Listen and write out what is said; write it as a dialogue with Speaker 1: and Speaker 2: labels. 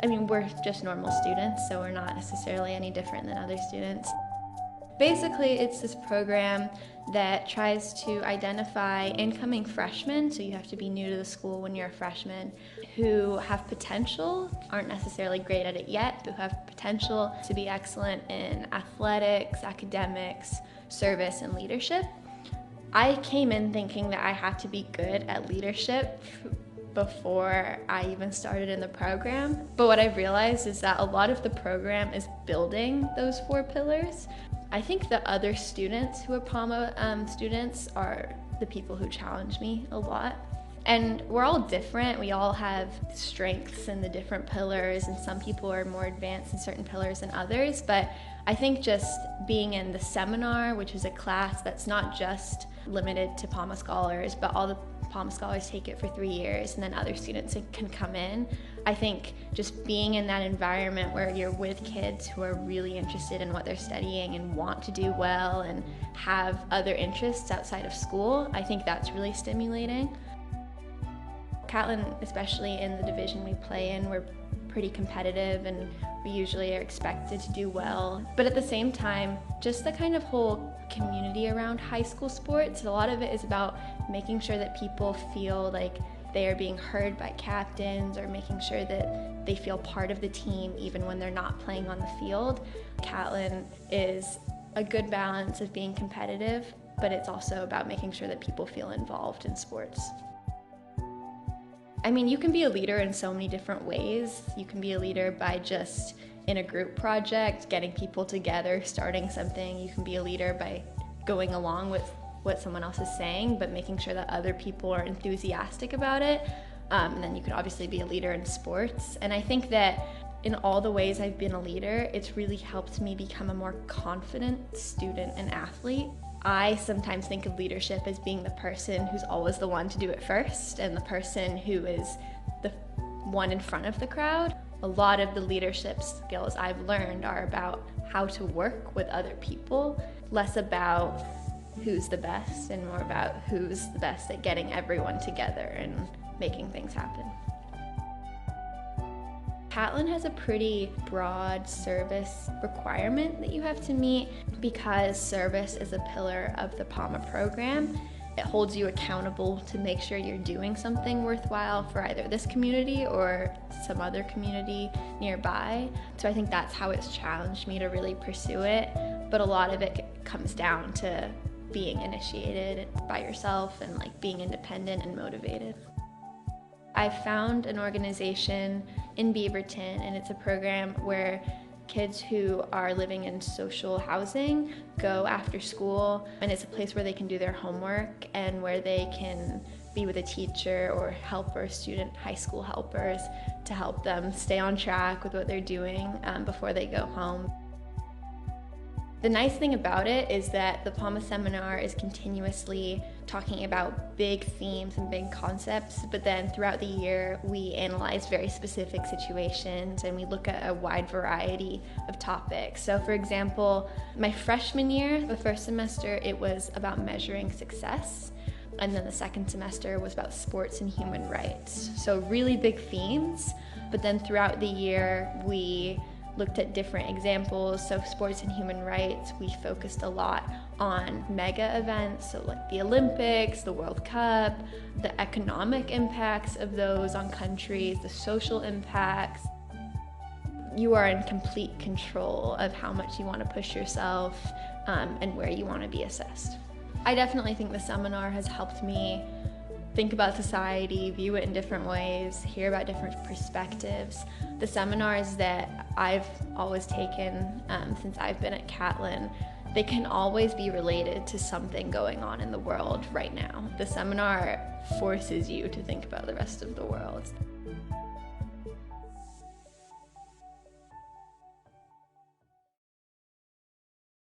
Speaker 1: I mean, we're just normal students, so we're not necessarily any different than other students. Basically, it's this program that tries to identify incoming freshmen, so you have to be new to the school when you're a freshman, who have potential, aren't necessarily great at it yet, but who have potential to be excellent in athletics, academics, service, and leadership. I came in thinking that I had to be good at leadership before I even started in the program. But what I've realized is that a lot of the program is building those 4 pillars. I think the other students who are Palma students are the people who challenge me a lot. And we're all different. We all have strengths in the different pillars, and some people are more advanced in certain pillars than others. But I think just being in the seminar, which is a class that's not just limited to Palma scholars, but all the Palma scholars take it for 3 years, and then other students can come in. I think just being in that environment where you're with kids who are really interested in what they're studying and want to do well and have other interests outside of school, I think that's really stimulating. Catlin, especially in the division we play in, we're pretty competitive and we usually are expected to do well. But at the same time, just the kind of whole community around high school sports, a lot of it is about making sure that people feel like they are being heard by captains, or making sure that they feel part of the team even when they're not playing on the field. Catlin is a good balance of being competitive, but it's also about making sure that people feel involved in sports. I mean, you can be a leader in so many different ways. You can be a leader by just in a group project, getting people together, starting something. You can be a leader by going along with what someone else is saying, but making sure that other people are enthusiastic about it. And then you could obviously be a leader in sports. And I think that in all the ways I've been a leader, it's really helped me become a more confident student and athlete. I sometimes think of leadership as being the person who's always the one to do it first, and the person who is the one in front of the crowd. A lot of the leadership skills I've learned are about how to work with other people, less about who's the best and more about who's the best at getting everyone together and making things happen. Catlin has a pretty broad service requirement that you have to meet because service is a pillar of the Palma program. It holds you accountable to make sure you're doing something worthwhile for either this community or some other community nearby. So I think that's how it's challenged me to really pursue it. But a lot of it comes down to being initiated by yourself and like being independent and motivated. I found an organization in Beaverton, and it's a program where kids who are living in social housing go after school, and it's a place where they can do their homework and where they can be with a teacher or helper, student high school helpers, to help them stay on track with what they're doing before they go home. The nice thing about it is that the Palma seminar is continuously talking about big themes and big concepts, but then throughout the year we analyze very specific situations and we look at a wide variety of topics. So for example, my freshman year, the first semester, it was about measuring success, and then the second semester was about sports and human rights. So really big themes, but then throughout the year we looked at different examples. So sports and human rights, we focused a lot on mega events, so like the Olympics, the World Cup, the economic impacts of those on countries, the social impacts. You are in complete control of how much you want to push yourself and where you want to be assessed. I definitely think the seminar has helped me think about society, view it in different ways, hear about different perspectives. The seminars that I've always taken since I've been at Catlin, they can always be related to something going on in the world right now. The seminar forces you to think about the rest of the world.